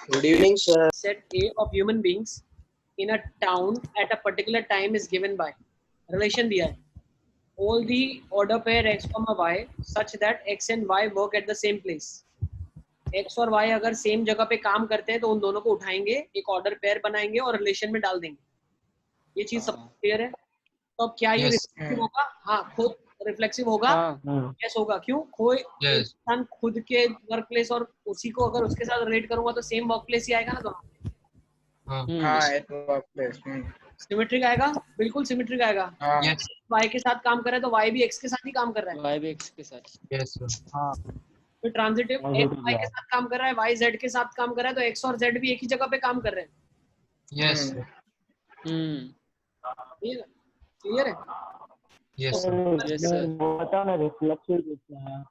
Good evening, sir. Set A of human beings in a town at a particular time is given by relation दिया है all the order pair x comma y such that x and y work at the same place. x और y अगर same जगह पे काम करते हैं तो उन दोनों को उठाएंगे, एक ऑर्डर पेयर बनाएंगे और रिलेशन में डाल देंगे. ये चीज सब क्लियर है. तो अब क्या ये रिफ्लेक्सिव होगा? हाँ, खुद रिफ्लेक्सिव होगा. यस होगा. क्यों? कोई इंसान खुद के वर्क प्लेस और उसी को अगर उसके साथ रिलेट करूंगा तो सेम वर्क प्लेस ही आएगा ना दोनों. सिमेट्रिक आएगा, बिल्कुल सिमेट्रिक आएगा. y के साथ काम कर रहा है तो y भी x के साथ ही काम कर रहा है. y भी x के साथ. Yes sir. हाँ. तो ट्रांजिटिव x y के साथ काम कर रहा है, y z के साथ काम कर रहा है, तो x और z भी एक ही जगह पे काम कर रहे हैं. यस. क्लियर है? Yes sir. Yes sir. बता ना रिफ्लेक्सिव कितना है.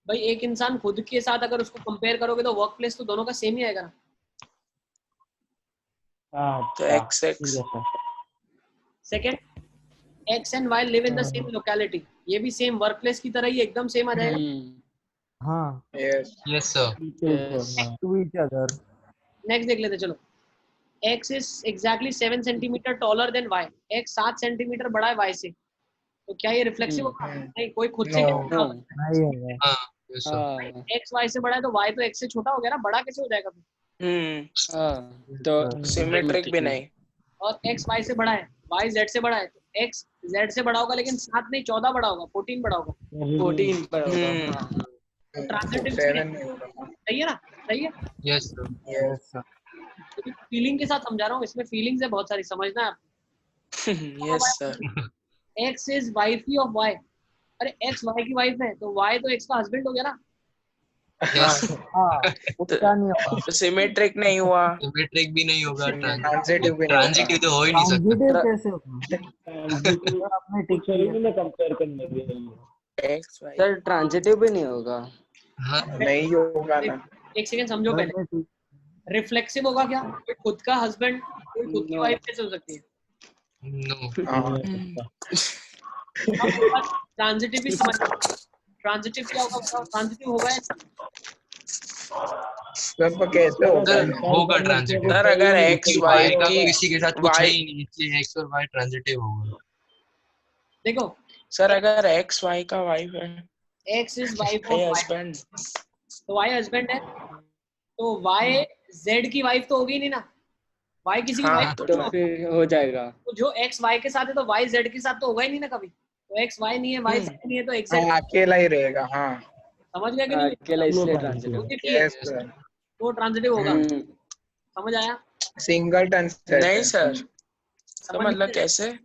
भाई एक इंसान खुद के साथ अगर उसको कंपेयर करोगे तो वर्क प्लेस तो दोनों का सेम ही आएगा ना. तो x x. Second, x and y live in the same locality. ये भी सेम वर्क प्लेस की तरह ही एकदम सेम आ जाएगा. हाँ. Yes. Yes sir. To each other. Next देख लेते चलो. x is exactly 7 centimetre taller than y. x 7 centimetre बड़ा है y से. तो क्या ये रिफ्लेक्सिव होगा? नहीं, कोई खुद से क्या होगा? नहीं होगा. हाँ. Yes sir. x y से बड़ा है तो y तो x से छोटा हो गया ना. बड़ा कैसे हो जाएगा फिर? तो सिमेट्रिक भी नहीं. और x y से बड़ा है, y z से बड़ा है, तो x z से बड़ा होगा लेकिन 7 नहीं 14 बड़ा होगा, 14 बड़ा होगा. 14 पर होगा. ट्रांजिटिव सही है ना? सही है. Yes sir. Yes. फीलिंग के साथ समझा रहा हूँ, इसमें फीलिंग्स है बहुत सारी, समझना है आपको. Yes sir. x is wifey of y. अरे x y की वाइफ है तो y तो x का हस्बैंड हो गया ना. यस. हाँ. उसका नहीं होगा. तो सिमेट्रिक नहीं हुआ. सिमेट्रिक भी नहीं होगा. ट्रांजिटिव भी नहीं. ट्रांजिटिव तो हो ही नहीं सकता. ट्रांजिटिव कैसे होगा? अपने टीचर ने कंपेयर करने दिया. x y. सर ट्रांजिटिव भी नहीं होगा. हाँ. नहीं होगा ना. एक सेकंड समझो पहले. रिफ्लेक्सिव होगा क्या? कोई खुद का हस्बैंड कोई खुद की वाइफ कैसे हो सकती है? नो. ट्रांजिटिव भी समझ. ट्रांजिटिव क्या होगा? ट्रांजिटिव होगा सब कैसे होगा? होगा ट्रांजिटिव. सर अगर x y का की किसी के साथ कुछ है ही नहीं, इसलिए x और y ट्रांजिटिव होगा. देखो. सर अगर x y का वाइफ है. x is wife है of y. हस्बैंड. तो y हस्बैंड है तो y z की वाइफ तो होगी नहीं ना. y किसी की हाँ, वाइफ तो फिर हो जाएगा. तो जो x y के साथ है तो y z के साथ तो होगा ही नहीं ना कभी. तो x y नहीं है, y z नहीं है तो x z. हाँ, अकेला ही रहेगा. हाँ. समझ गया कि नहीं? अकेला इसलिए ट्रांजिटिव. Yes sir. तो ट्रांजिटिव होगा. समझ आया? Singleton. नहीं सर. तो समझ मतलब गए? कैसे?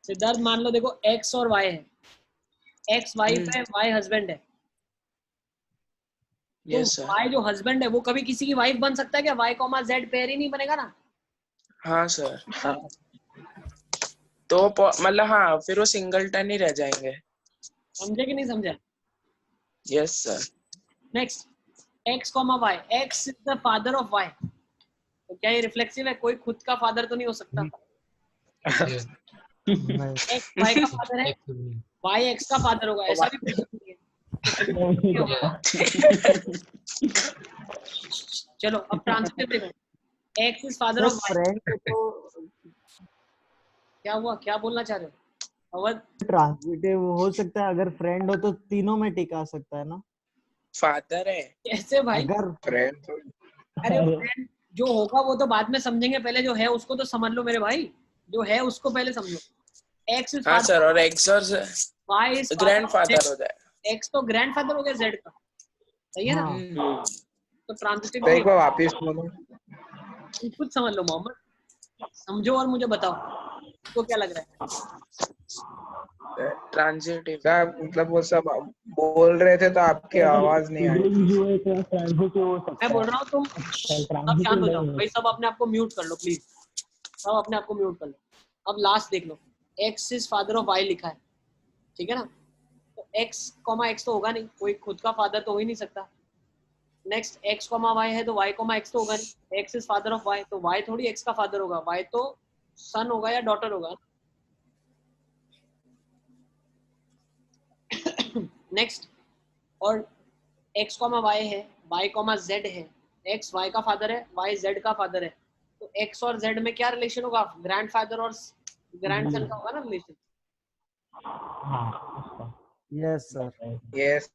सिद्धार्थ मान लो देखो x और y है. x वाइफ है, y हस्बैंड है. तो Yes sir. y जो हस्बैंड है वो कभी किसी की वाइफ बन सकता है क्या? y, z पेयर ही नहीं बनेगा ना. हाँ सर. हाँ. तो मतलब हाँ फिर वो सिंगलटन ही रह जाएंगे. समझे कि नहीं समझे? Yes sir. Next, x, y. x is the father of y. तो क्या ये रिफ्लेक्सिव है? कोई खुद का फादर तो नहीं हो सकता. x y का फादर है, y x का फादर होगा. ऐसा भी कुछ नहीं है. चलो अब ट्रांजिटिव देखो. x is father of y. क्या हुआ? क्या बोलना चाह रहे हो अवध? ट्रांजिटिव हो सकता है. अगर फ्रेंड हो तो तीनों में टिका सकता है ना. फादर है. कैसे भाई? अगर फ्रेंड. अरे फ्रेंड जो होगा वो तो बाद में समझेंगे, पहले जो है उसको तो समझ लो मेरे भाई. जो है उसको पहले समझो. x इज हाँ फादर, सर. और x और y इज ग्रैंडफादर हो जाए. x तो ग्रैंडफादर हो गया z का. सही है ना? हाँ. तो ट्रांजिटिव तो एक बार वापिस बोलो. खुद समझ लो मोहम्मद. समझो और मुझे बताओ आपको क्या लग रहा है. ट्रांजिटिव. मतलब वो सब बोल रहे थे तो आपकी आवाज नहीं आई. मैं बोल रहा हूँ तुम सब शांत हो जाओ भाई. सब अपने आप को म्यूट कर लो प्लीज. सब अपने आप को म्यूट कर लो. अब लास्ट देख लो. x is father of y लिखा है. ठीक है ना? तो x, x तो होगा नहीं. कोई खुद का फादर तो हो ही नहीं सकता. नेक्स्ट x, y है तो y, x तो होगा नहीं. x is father of y तो y थोड़ी x का फादर होगा. y तो सन होगा या डॉटर होगा. नेक्स्ट, और x, y है, y, z है x y का फादर है, y z का फादर है, तो x और z में क्या रिलेशन होगा? ग्रैंडफादर और ग्रैंडसन का होगा ना रिलेशन। Yes sir. यस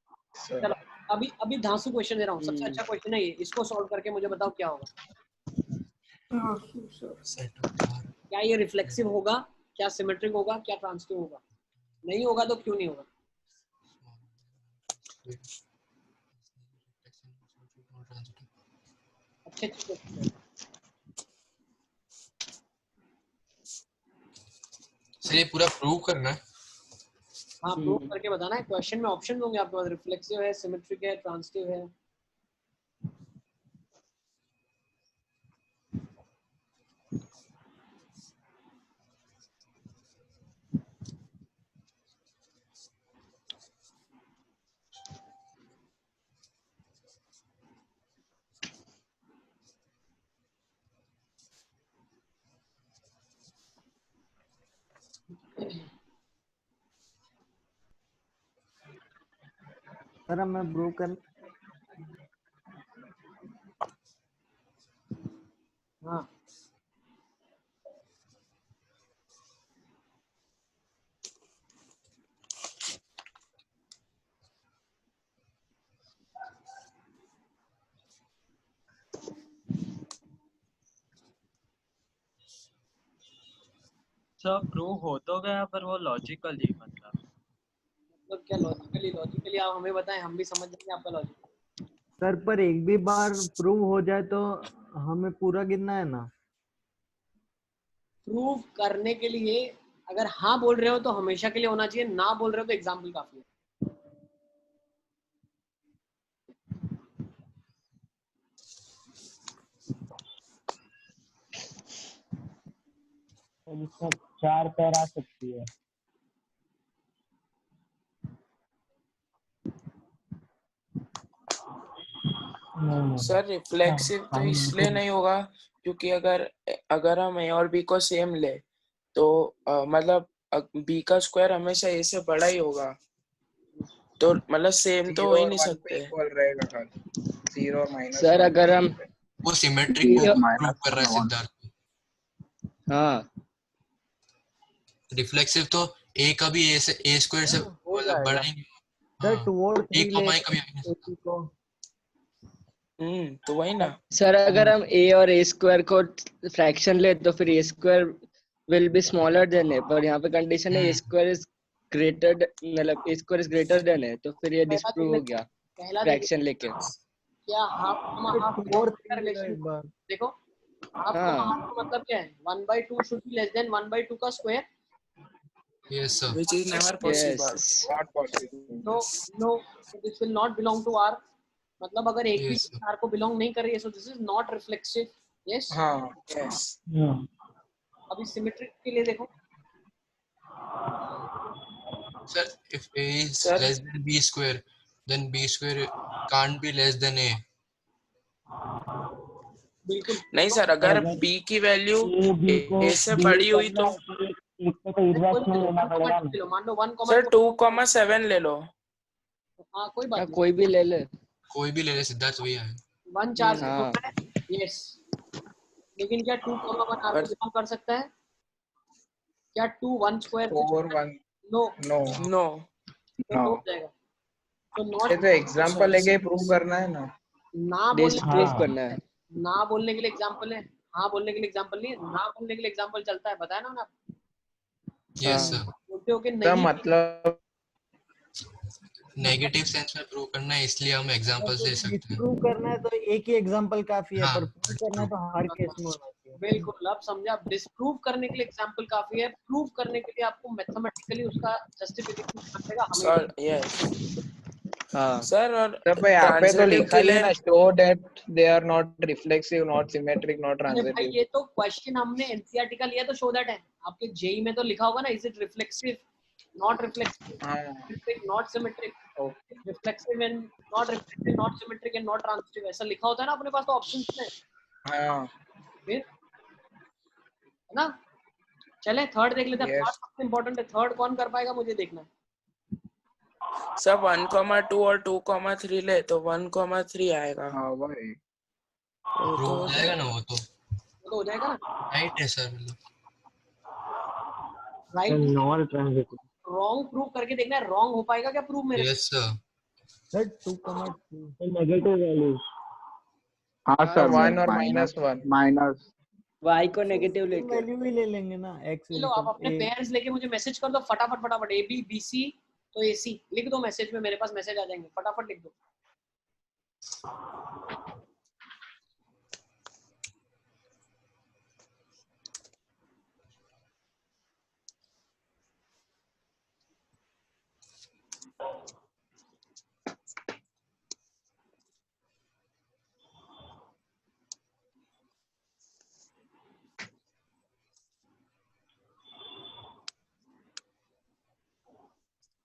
चलो अभी धांसू क्वेश्चन दे रहा हूँ, सबसे अच्छा क्वेश्चन है ये, इसको सॉल्व करके मुझे बताओ क्या होगा। सेट ऑफ R क्या ये रिफ्लेक्सिव होगा, क्या सिमेट्रिक होगा, क्या ट्रांजिटिव होगा? नहीं होगा तो क्यों नहीं होगा? अच्छे क्वेश्चन। सर ये पूरा प्रूव करना है। हाँ प्रूव करके बताना है। क्वेश्चन में ऑप्शन होंगे आपके पास, रिफ्लेक्सिव है, सिमेट्रिक है, ट्रांजिटिव है। सर मैं प्रूव कर हाँ सर प्रूव हो तो गया पर वो लॉजिकली मतलब क्या लॉजिकली आप हमें बताएं, हम भी समझ जाएंगे आपका लॉजिक। सर, पर एक भी बार प्रूव हो जाए तो हमें पूरा गिनना है ना? प्रूव करने के लिए अगर हाँ बोल रहे हो तो हमेशा के लिए होना चाहिए, ना बोल रहे हो तो एग्जाम्पल काफी है। इसमें 4 पैर आ सकती है। सर रिफ्लेक्सिव तो इसलिए नहीं होगा क्योंकि अगर हम ए और बी को सेम ले तो मतलब बी का स्क्वायर हमेशा ए से बड़ा ही होगा, तो मतलब सेम तो हो ही नहीं सकते। इक्वल रहेगा खाली 0 और माइनस। सर अगर हम वो सिमेट्रिक को प्रूव कर रहा है सिद्धार्थ। हाँ रिफ्लेक्सिव तो ए का भी ए से ए स्क्वायर से हो मतलब बड़ा जाएगा ही। सर। हाँ 2 और 3 ए ले कॉमा का भी आ AC को। तो वही ना। सर, अगर हम a और a स्क्वायर को फ्रैक्शन ले तो फिर a square will be smaller than है, पर यहाँ पे कंडीशन है a स्क्वायर इज ग्रेटर, मतलब a square is greater than है, तो फिर ये डिस्प्रूव हो गया पहला फ्रैक्शन लेके। क्या हाफ कॉमा हाफ 2 और 3 ले रिलेशन एक बार। देखो, हाफ हाँ। कॉमा हाफ का मतलब क्या है? 1/2 शुड बी लेस देन 1/2 का square. Yes sir. which is never possible. Yes not possible. No this will not belong to R, मतलब अगर एक भी Yes, sir. आर को बिलोंग नहीं कर रही है, so this is not reflexive. Yes हाँ Yes. अभी सिमेट्रिक के लिए देखो, Sir, if a is Sir. less than b square, then b square can't be less than a. बिल्कुल नहीं सर, अगर बी की वैल्यू ए से बड़ी हुई तो एक तो इररेशनल लेना पड़ेगा ना। मान लो 1, सर 2,7 ले लो। हाँ कोई बात हाँ, नहीं, कोई भी ले ले। कोई भी ले ले सिद्धार्थ वही है। 1 4 से हाँ। होता है। यस लेकिन क्या 2,1 आर को बिलोंग कर सकता है? क्या 2 1 स्क्वायर 4 1 नो नो नो तो नो हो जाएगा। तो ये नॉट तो एग्जांपल लेके प्रूव करना है ना। ना बोलने डिस्प्रूव करना है। ना बोलने के लिए एग्जांपल है, हाँ बोलने के लिए एग्जांपल नहीं है। ना बोलने के लिए एग्जांपल चलता है, बताया ना आपने। Yes sir. बोलते हो कि तो नहीं मतलब नेगेटिव सेंस में प्रूव करना है, इसलिए हम एग्जांपल्स ले सकते हैं। प्रूव करना है तो एक ही एग्जांपल काफी है, हाँ, पर प्रूव करना है तो हर केस में होना चाहिए। बिल्कुल अब समझा। डिस्प्रूव करने के लिए एग्जांपल काफी है, प्रूव करने के लिए आपको मैथमेटिकली उसका जस्टिफिकेशन करना पड़ेगा हमेशा। सर यस हाँ सर, और तब यहाँ पे तो ट्रांजिटिव लिखा के ही है लिए ना, show that they are not reflexive, not symmetric, not अरे भाई ट्रांजिटिव। ये तो क्वेश्चन हमने एनसीईआरटी का लिया तो शो दैट है। आपके जेई में तो लिखा होगा ना, is it reflexive, not reflexive, हाँ symmetric, not symmetric, okay reflexive and not reflexive, not symmetric and not transitive, ऐसा लिखा होता है ना अपने पास तो ऑप्शंस में। हाँ फिर है ना। चले थर्ड देख लेते हैं। Yes. थर्ड सबसे इंपॉर्टेंट है, थर्ड कौन कर पाएगा मुझे देखना है। सब 1,2 और 2,3 ले तो 1,3 आएगा। हाँ भाई प्रूव हो जाएगा ना वो तो हो जाएगा ना, राइट है सर मतलब right. Non transitive wrong prove करके देखना है, रॉन्ग हो पाएगा क्या प्रूव मेरे से? Yes sir sir 2,2 negative values हाँ सर, हाँ, 1 और -1 माइनस y को नेगेटिव लेके वैल्यू ही ले लेंगे ना x चलो आप अपने पेयर्स लेके मुझे मैसेज कर दो फटाफट फटाफट, ए बी बी सी तो ए सी लिख दो मैसेज में, मेरे पास मैसेज आ जाएंगे, फटाफट लिख दो।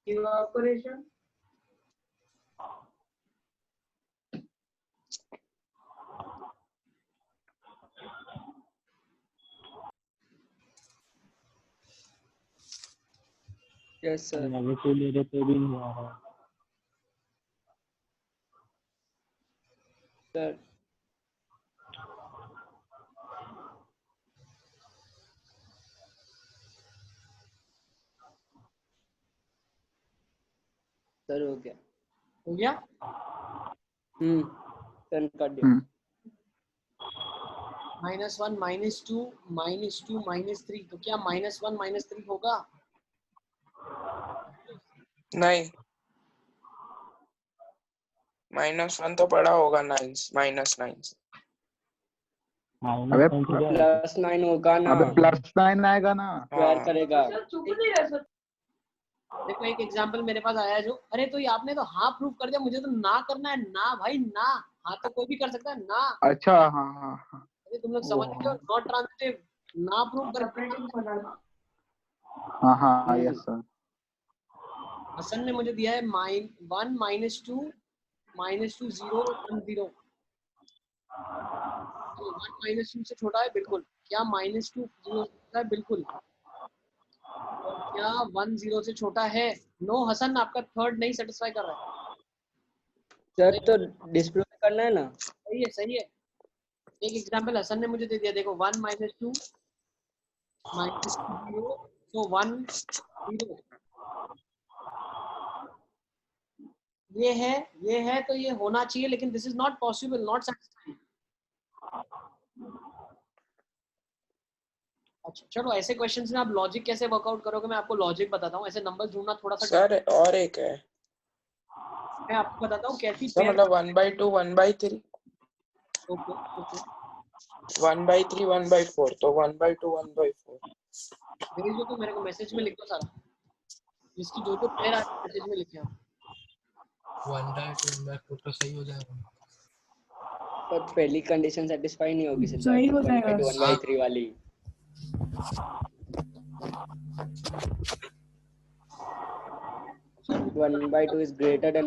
इवेपोरेशन यस सर नेगेटिव ले रहे तो भी नहीं आ रहा सर सर हो गया हो गया। सन कर दिया -1 -2 -2 -3 तो क्या -1 -3 होगा? नहीं, -1 तो बड़ा होगा -9 से। अबे +9 होगा ना, अबे +9 आएगा ना। स्क्वायर हाँ करेगा। देखो एक एग्जांपल मेरे पास आया है जो, अरे तो ये आपने तो हाँ प्रूव कर दिया, मुझे तो ना करना है, ना भाई ना, हाँ तो कोई भी कर सकता है ना। अच्छा हाँ हाँ हाँ अरे तुम लोग समझ रहे हो, नॉट ट्रांजिटिव, ना प्रूव कर। हाँ हाँ यस सर। हसन ने मुझे दिया है -1 -2 -2 0 1 0। 1 -2 से छोटा है बिल्कुल, क्या -2 0 से छोटा है बिल्कुल, और क्या 1 0 से छोटा है? नो हसन, आपका थर्ड नहीं सेटिस्फाई कर रहा है। सर तो डिस्प्रूव करना है ना। सही है सही है। एक एग्जांपल हसन ने मुझे दे दिया, देखो 1 -2 -0 तो 1 0, ये है तो ये होना चाहिए, लेकिन this is not possible, not satisfying. अच्छा चलो, ऐसे क्वेश्चंस में आप लॉजिक कैसे वर्कआउट करोगे मैं आपको लॉजिक बताता हूँ। ऐसे नंबर ढूंढना थोड़ा सा सर और एक है मैं आपको बताता हूँ कैसी सर, पेयर। मतलब 1/2 1/3 ओके ओके 1/3 1/4 तो 1/2 1/4। भेज दो तो मेरे को मैसेज में लिख दो सारा, जिसकी जो पेयर आप मैसेज में लिखे आप। 1/2 1/4 तो सही हो जाएगा। पर पहली कंडीशन सेटिस्फाई नहीं होगी सही सिद्धार्थ, हो जाएगा। 1/2 1/3 वाली। 1/2 इज ग्रेटर देन।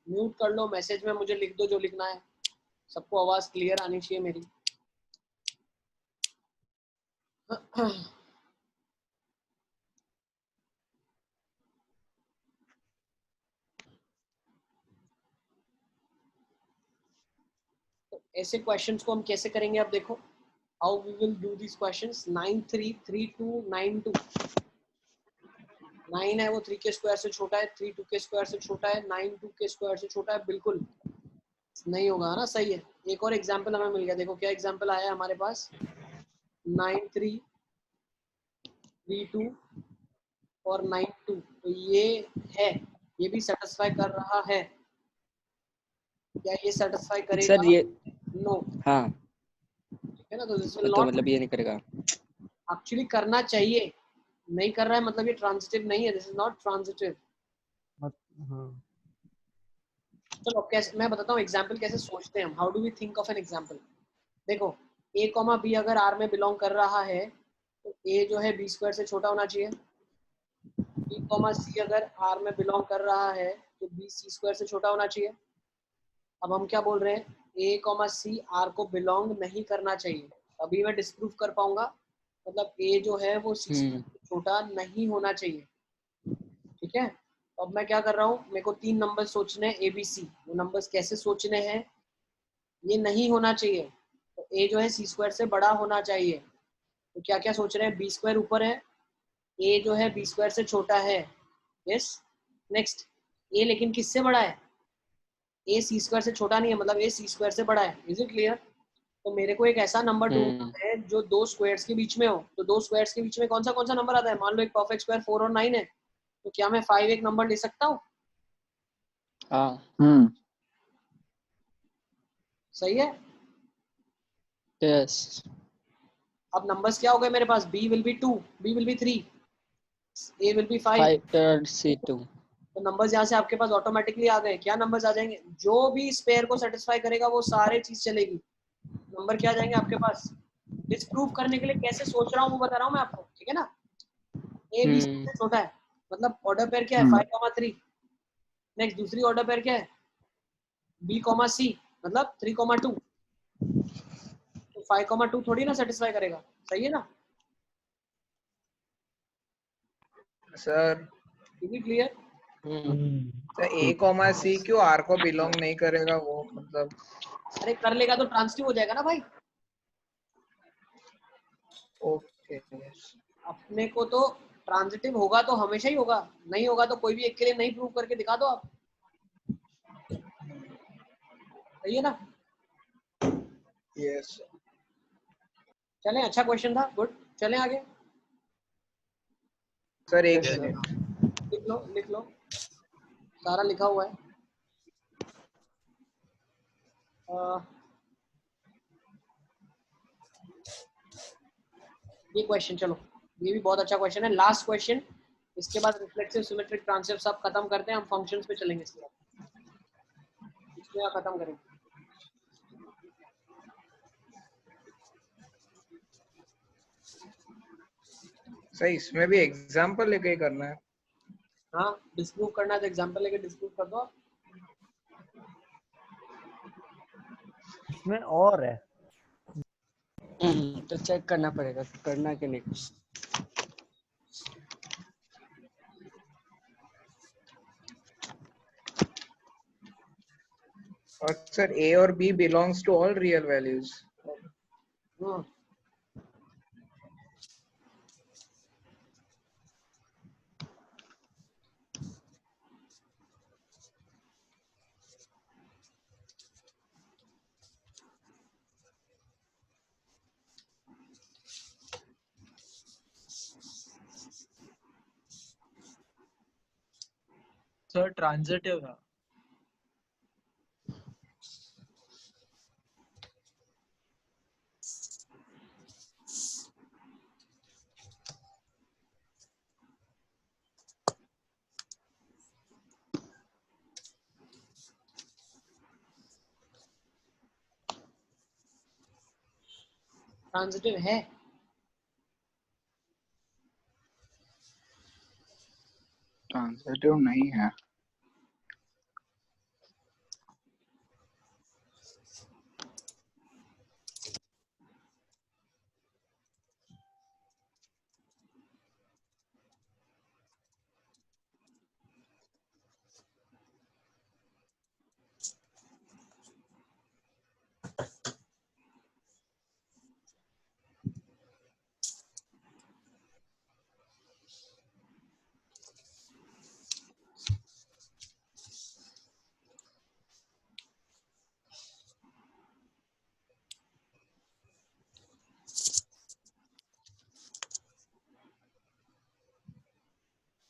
म्यूट कर लो, मैसेज में मुझे लिख दो जो लिखना है, सबको आवाज क्लियर आनी चाहिए मेरी। तो ऐसे क्वेश्चंस को हम कैसे करेंगे, अब देखो how we will do this questions. 9 3 3 2 9 2, 9 है वो 3 के स्क्वायर से छोटा है, 3 2 के स्क्वायर से छोटा है, 9 2 के स्क्वायर से छोटा है, बिल्कुल नहीं होगा ना, सही है। एक और एग्जांपल हमें मिल गया, देखो क्या एग्जांपल आया हमारे पास, 9 3 3 2 और 9 2, तो ये है, ये भी सेटिस्फाई कर रहा है, क्या ये सेटिस्फाई करेगा? सर ये नो, हाँ ठीक है ना, तो दिस विल तो नॉट मतलब ये नहीं करेगा। एक्चुअली करना चाहिए, नहीं कर रहा है मतलब ये ट्रांजिटिव नहीं है, दिस इज नॉट ट्रांजिटिव। चलो कैसे, मैं बताता हूँ एग्जांपल कैसे सोचते हैं हम, how do we think of an example. देखो a कॉमा बी अगर r में बिलोंग कर रहा है तो a जो है b स्क्वायर से छोटा होना चाहिए, b कॉमा c अगर r में बिलोंग कर रहा है तो b c स्क्वायर से छोटा होना चाहिए। अब हम क्या बोल रहे हैं, a कॉमा c r को बिलोंग नहीं करना चाहिए, अभी मैं डिस्प्रूव कर पाऊंगा, मतलब a जो है वो c से छोटा नहीं होना चाहिए, ठीक है। अब मैं क्या कर रहा हूँ, मेरे को 3 नंबर सोचने हैं ABC, वो नंबर्स कैसे सोचने हैं, ये नहीं होना चाहिए, a जो है c स्क्वायर से बड़ा होना चाहिए। तो क्या क्या सोच रहे हैं? b स्क्वायर ऊपर है, a जो है b स्क्वायर से छोटा है। यस। नेक्स्ट a लेकिन किससे बड़ा है? a c स्क्वायर से छोटा नहीं है, मतलब a c स्क्वायर से बड़ा है। Is it clear? तो मेरे को एक ऐसा नंबर ढूंढना है जो दो स्क्वायर्स के बीच में हो। तो दो स्क्वायर्स के बीच में कौन सा नंबर आता है? मान लो एक परफेक्ट स्क्वायर 4 और 9 है, तो क्या मैं 5 एक नंबर ले सकता हूँ? हाँ। सही है। यस। अब नंबर्स क्या हो गए मेरे पास? b will be 2, b will be 3, a will be 5 5 c2। तो नंबर्स यहाँ से आपके पास ऑटोमेटिकली आ गए। क्या नंबर्स आ जाएंगे? जो भी इस पेयर को सेटिस्फाई करेगा वो सारे चीज चलेगी। नंबर क्या आ जाएंगे आपके पास? डिस्प्रूव करने के लिए कैसे सोच रहा हूँ वो बता रहा हूँ मैं आपको, ठीक है ना? a b से छोटा है, मतलब ऑर्डर पेयर क्या है? 5, 3। नेक्स्ट दूसरी ऑर्डर पेयर क्या है? b, c, मतलब 3, 2। तो 5, 2 थोड़ी ना सेटिस्फाई करेगा। सही है ना सर? क्लियर? a, c क्यों r को बिलोंग नहीं करेगा वो? मतलब अरे कर लेगा तो ट्रांसिटिव हो जाएगा ना भाई। ओके। अपने को तो ट्रांजिटिव होगा तो हमेशा ही होगा, नहीं होगा तो कोई भी एक के लिए नहीं प्रूव करके दिखा दो आप। सही है ना? यस चलें, अच्छा क्वेश्चन था, गुड। चलें आगे। सर। एक Yes. मिनट। लिख लो सारा लिखा हुआ है। ये क्वेश्चन, चलो ये भी बहुत अच्छा क्वेश्चन है, लास्ट क्वेश्चन। इसके बाद रिफ्लेक्सिव सिमेट्रिक ट्रांसफर सब खत्म करते हैं, हम फंक्शंस पे चलेंगे। इसके बाद इसमें खत्म करेंगे। सही, इसमें भी एग्जांपल लेके ही करना है। हाँ, डिस्प्रूव करना है तो एग्जांपल लेके डिस्प्रूव कर दो आप। इसमें और है तो चेक करना पड़ेगा करना कि नहीं। और सर a और b belongs to all real values। Sir transitive है। ट्रांजिटिव है। ट्रांजिटिव नहीं है।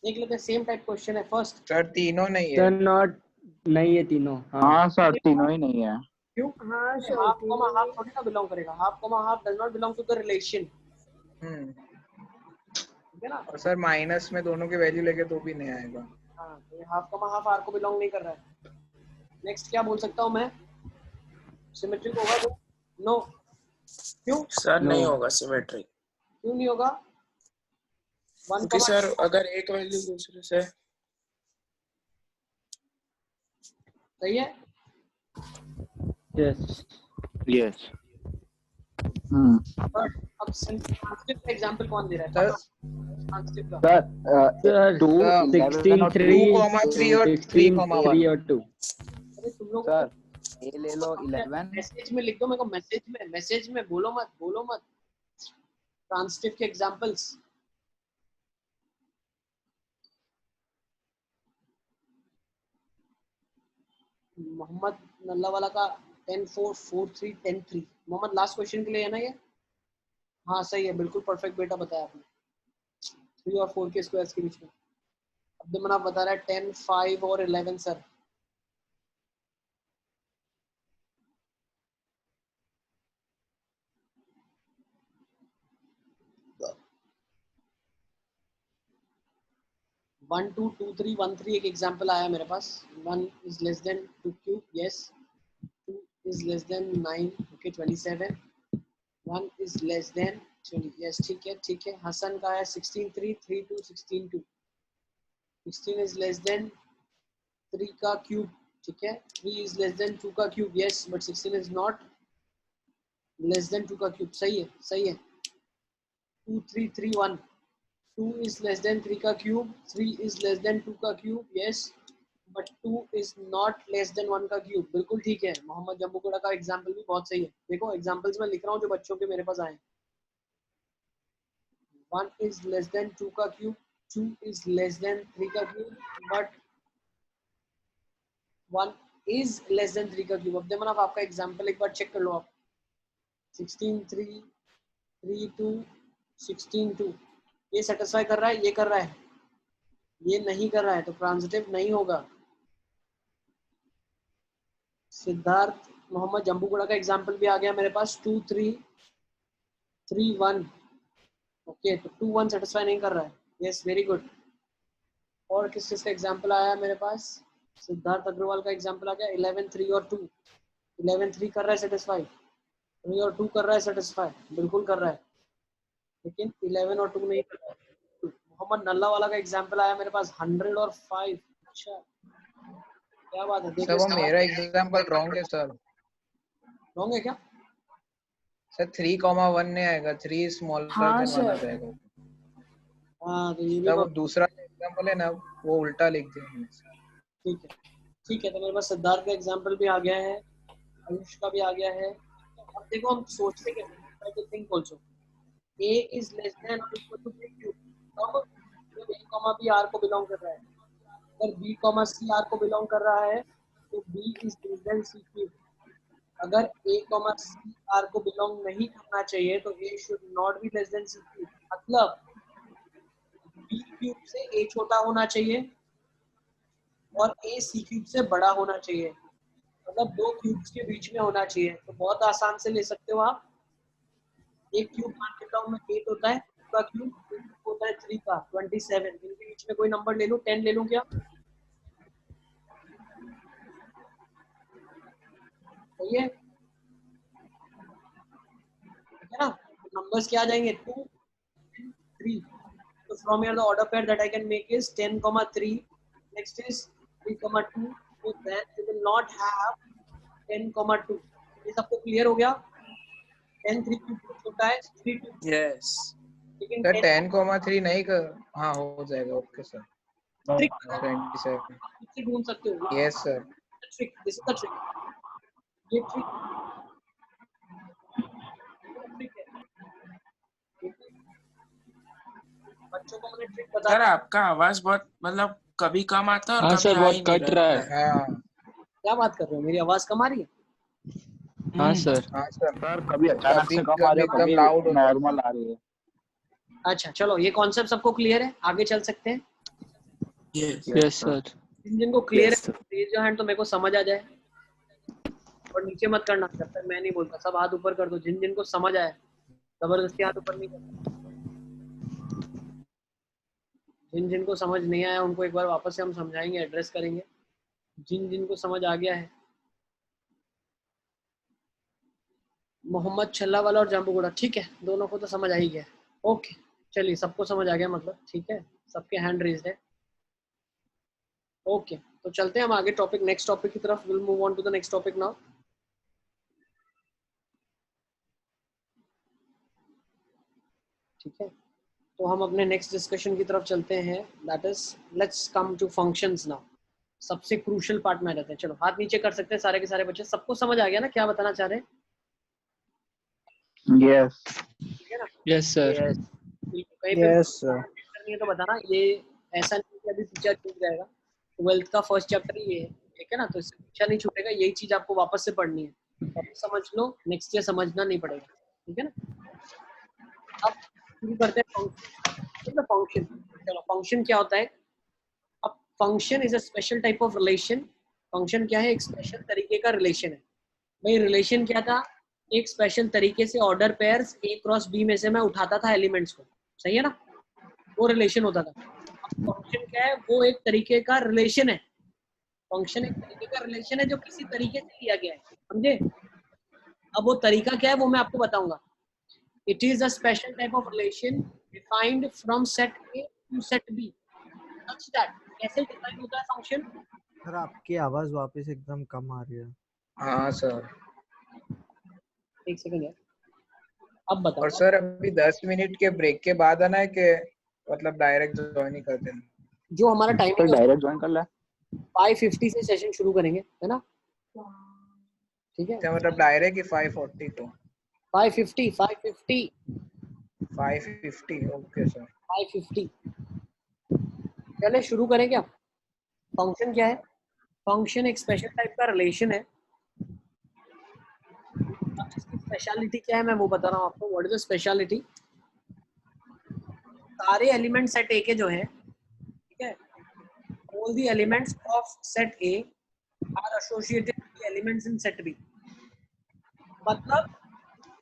देख लेते हैं, सेम टाइप क्वेश्चन है। फर्स्ट सर तीनों नहीं है। सर नॉट नहीं है तीनों। हाँ सर, तीनों ही नहीं है। क्यों? हाँ सर, हाफ कॉमा हाफ थोड़ी ना बिलोंग करेगा। Half comma half does not belong to the relation. ठीक है ना? और सर माइनस में दोनों की वैल्यू लेके तो भी नहीं आएगा। हाँ, तो ये हाफ कॉमा हाफ आर को बिलोंग नहीं कर रहा है। नेक्स्ट क्या बोल सकता हूँ मैं? सिमेट्रिक होगा तो? नो। क्यों? सर नहीं होगा सिमेट्रिक। क्यों नहीं होगा? क्योंकि सर अगर एक वैल्यू दूसरे से सही है। Yes yes. अब ट्रांजिटिव का एग्जांपल कौन दे रहा है? ट्रांजिटिव का सर 2 16 3 2, 3 और 2। अरे तुम लोग सर ए ले लो 11। मैसेज में लिख दो मेरे को, मैसेज में बोलो मत ट्रांसटिव के एग्जांपल्स। मोहम्मद नल्ला वाला का 10-4-4-3 10-3। मोहम्मद लास्ट क्वेश्चन के लिए है ना ये? हाँ सही है, बिल्कुल परफेक्ट बेटा बताया आपने। 3 और 4 के स्क्वायर्स के बीच में। अब्दुल मनाफ बता रहा है 10, 5 और 11 sir. One two two three 1 3 एक एग्जांपल आया मेरे पास। 1 is less than 2 cube, yes. 2 is less than 9, okay 27। 1 is less than 20, yes ठीक है। हसन का है 16 3 3 2 16 2। 16 इज लेस देन 3 का क्यूब, ठीक है। 3 इज लेस देन 2 का cube, yes, but 16 is not less than 2 का क्यूब। सही है 2 3 3 1। 2 is less than 3 का क्यूब, 3 is less than 2 का cube, yes, but 2 is not less than 1 का क्यूब। बिल्कुल ठीक है। मोहम्मद जम्बूगढ़ का एग्जांपल भी बहुत सही है। देखो एग्जांपल्स में लिख रहा हूँ जो बच्चों के मेरे पास आए। 1 is less than 2 का क्यूब, 2 is less than 3 का cube, but 1 is less than 3 का क्यूब। अब देखो आपका एग्जांपल एक बार चेक कर लो आप। 16 3 3 2 16 2 ये सेटिस्फाई कर रहा है, ये कर रहा है, ये नहीं कर रहा है, तो ट्रांजिटिव नहीं होगा। सिद्धार्थ मोहम्मद जम्बूगढ़ का एग्जांपल भी आ गया मेरे पास। 2 3 3 1, ओके, तो 2 1 सेटिस्फाई नहीं कर रहा है, यस वेरी गुड। और किस चीज का एग्जांपल आया मेरे पास? सिद्धार्थ अग्रवाल का एग्जांपल आ गया। 11 3 और 2। 11 3 कर रहा है सेटिस्फाई, 3 और 2 कर रहा है सेटिस्फाई, बिल्कुल कर रहा है, लेकिन 11 और 2 नहीं कर रहा है। मोहम्मद नल्ला वाला का एग्जांपल आया मेरे पास 100 और 5। अच्छा क्या बात है। सर देखिए वो मेरा एग्जांपल रॉन्ग है सर। रॉन्ग है क्या? सर 3,1 नहीं आएगा, 3 स्मॉलर हाँ देन 1 आ सर। जाएगा। हाँ तो ये भी सर वो दूसरा एग्जांपल है ना, वो उल्टा लिख दिया मैंने। ठीक है। तो मेरे पास सिद्धार्थ का एग्जांपल भी आ गया है, आयुष का भी आ गया है। अब देखो हम सोचते कैसे, तो think also a is less than or equal to b cube। अब जब a कॉमा b r को बिलोंग कर रहा है, अगर b कॉमा c r को बिलोंग कर रहा है तो b is less than c cube। अगर a कॉमा c r को बिलोंग नहीं करना चाहिए तो a should not be less than c cube। मतलब b क्यूब से a छोटा होना चाहिए और a c क्यूब से बड़ा होना चाहिए, मतलब दो क्यूब्स के बीच में होना चाहिए। तो बहुत आसान से ले सकते हो आप। एक क्यूब मान लेता हूँ मैं 8 होता है, का क्यूब होता है 3 का 27। इनके बीच में कोई नंबर ले लूं, 10 ले लूं क्या? सही है ना? नंबर्स क्या आ जाएंगे? 2 3। तो from here the order pair that I can make is 10, 3, next is 3, 2। so then you will not have 10, 2। ये सबको क्लियर हो गया? 10 3 क्यूब छोटा है, 3 2। यस लेकिन सर 10,3 नहीं कर, हाँ हो जाएगा, ओके सर। 27 से ढूंढ सकते हो। Yes sir. Trick, this is the trick. ये ट्रिक है। बच्चों को मैंने ट्रिक बता सर दी। आपका आवाज बहुत मतलब कभी कम आता है और हाँ कभी सर आ बहुत ही नहीं कट रहा है। हाँ क्या बात कर रहे हो? मेरी आवाज कम आ रही है? हाँ सर। हाँ सर, सर कभी अचानक से कम आ कभी रही है, एकदम कभी लाउड नॉर्मल आ रही है। अच्छा चलो, ये कॉन्सेप्ट सबको क्लियर है, आगे चल सकते हैं। Yes sir. जिनको क्लियर है रेज योर हैंड, तो मेरे को समझ आ जाए। और नीचे मत करना जब तक मैं नहीं बोलता, सब हाथ ऊपर कर दो जिन जिनको समझ आए। जबरदस्ती हाथ ऊपर नहीं करना। जिन जिनको समझ नहीं आया उनको एक बार वापस से हम समझाएंगे, एड्रेस करेंगे। जिन जिनको समझ आ गया है, मोहम्मद छल्ला वाला और जम्बूगुड़ा, ठीक है, दोनों को तो समझ आ ही गया। ओके चलिए, सबको समझ आ गया मतलब, ठीक है, सबके हैंड रेज्ड है। ओके तो चलते हैं हम आगे टॉपिक, नेक्स्ट टॉपिक की तरफ। Will move on to the next topic now. ठीक है, तो हम अपने नेक्स्ट डिस्कशन की तरफ चलते हैं, that is let's come to functions now. सबसे क्रूशियल पार्ट में आ जाते हैं। चलो हाथ नीचे कर सकते हैं सारे के सारे बच्चे। सबको समझ आ गया ना क्या बताना चाह रहे हैं? यस ठीक है ना? Yes sir. कहीं पे करनी है तो बताना। ये ऐसा नहीं कि अभी पीछा छूट जाएगा। 12th का फर्स्ट चैप्टर ये है, ठीक है ना? तो इससे पीछा नहीं छूटेगा, यही चीज आपको वापस से पढ़नी है। अब समझ लो, नेक्स्ट ईयर समझना नहीं पड़ेगा, ठीक है ना? अब शुरू करते हैं फंक्शन। फंक्शन, चलो फंक्शन क्या होता है? अब function is a special type of relation. Function क्या है? एक स्पेशल तरीके का रिलेशन है। भाई रिलेशन क्या था? एक स्पेशल तरीके से order pairs A cross B में से मैं उठाता था एलिमेंट्स को, सही है ना? वो रिलेशन होता था। अब फंक्शन क्या है? वो एक तरीके का रिलेशन है। फंक्शन एक तरीके का रिलेशन है जो किसी तरीके से लिया गया है, समझे? अब वो तरीका क्या है वो मैं आपको बताऊंगा। It is a special type of relation defined from set A to set B such that. कैसे डिफाइन होता है फंक्शन? सर आपकी आवाज वापस एकदम कम आ रही है। हाँ सर। एक सेकंड यार, अब बताओ। और सर अभी 10 मिनट के ब्रेक के बाद आना है कि मतलब डायरेक्ट ज्वाइन ही करते हैं? जो हमारा टाइमिंग है डायरेक्ट ज्वाइन कर ले। 5:50 से सेशन शुरू करेंगे, है ना? ठीक है, क्या मतलब डायरेक्ट ही 5:40 को? 5:50 5:50 5:50 ओके सर। 5:50 चले शुरू करें क्या? फंक्शन क्या है? फंक्शन एक स्पेशल टाइप का रिलेशन है। अब इसकी स्पेशलिटी क्या है मैं वो बता रहा हूँ आपको। What is the speciality? सारे एलिमेंट सेट ए के जो है, ठीक है, all the elements of set A are associated with elements in set B. मतलब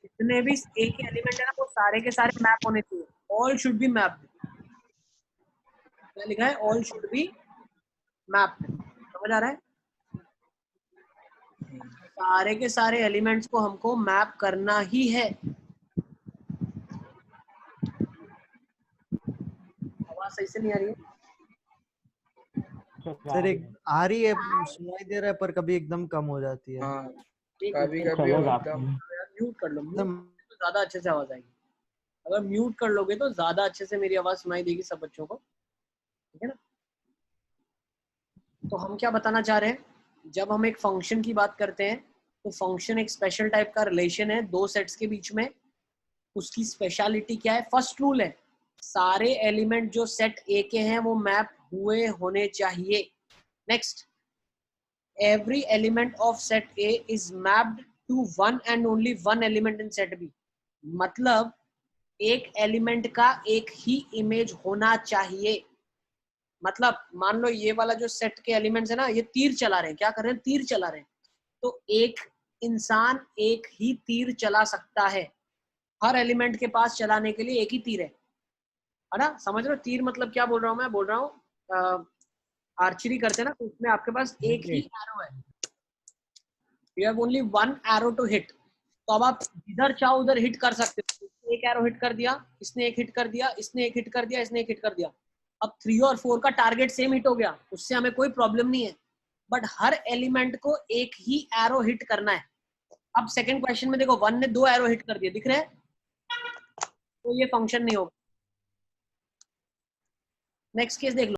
जितने भी ए के एलिमेंट है ना वो सारे के सारे मैप होने चाहिए। All should be mapped. क्या लिखा है? All should be mapped. समझ आ रहा है? सारे के सारे एलिमेंट्स को हमको मैप करना ही है। आवाज सही से नहीं आ रही है? सर एक आ रही है, सुनाई दे रहा है, पर कभी एकदम कम हो जाती है। हाँ ठीक कभी है, कभी एकदम। म्यूट कर लो, तो ज्यादा अच्छे से आवाज आएगी। अगर म्यूट कर लोगे तो ज्यादा अच्छे से मेरी आवाज सुनाई देगी सब बच्चों को, ठीक है ना? तो हम क्या बताना चाह रहे हैं? जब हम एक फंक्शन की बात करते हैं तो फंक्शन एक स्पेशल टाइप का रिलेशन है दो सेट्स के बीच में। उसकी स्पेशलिटी क्या है? फर्स्ट रूल है सारे एलिमेंट जो सेट ए के हैं वो मैप हुए होने चाहिए। Next, every element of set A is mapped to one and only one element in set B. मतलब एक एलिमेंट का एक ही इमेज होना चाहिए। मतलब मान लो ये वाला जो सेट के एलिमेंट्स है ना, ये तीर चला रहे हैं। क्या कर रहे हैं? तीर चला रहे हैं। तो एक इंसान एक ही तीर चला सकता है। हर एलिमेंट के पास चलाने के लिए एक ही तीर है ना? समझ रहे हो? तीर मतलब क्या बोल रहा हूँ मैं? बोल रहा हूँ आर्चरी करते हैं ना, तो उसमें आपके पास एक ही एरो है। You have only one arrow to hit. तो अब आप जिधर चाहो उधर हिट कर सकते हो। एक एरो हिट कर दिया, इसने एक हिट कर दिया, इसने एक हिट कर दिया, इसने एक हिट कर दिया। अब 3 और 4 का टारगेट सेम हिट हो गया, उससे हमें कोई प्रॉब्लम नहीं है। बट हर एलिमेंट को एक ही एरो हिट करना है। अब सेकंड क्वेश्चन में देखो 1 ने 2 एरो हिट कर दिए, दिख रहे हैं? तो ये फंक्शन नहीं होगा। नेक्स्ट केस देख लो।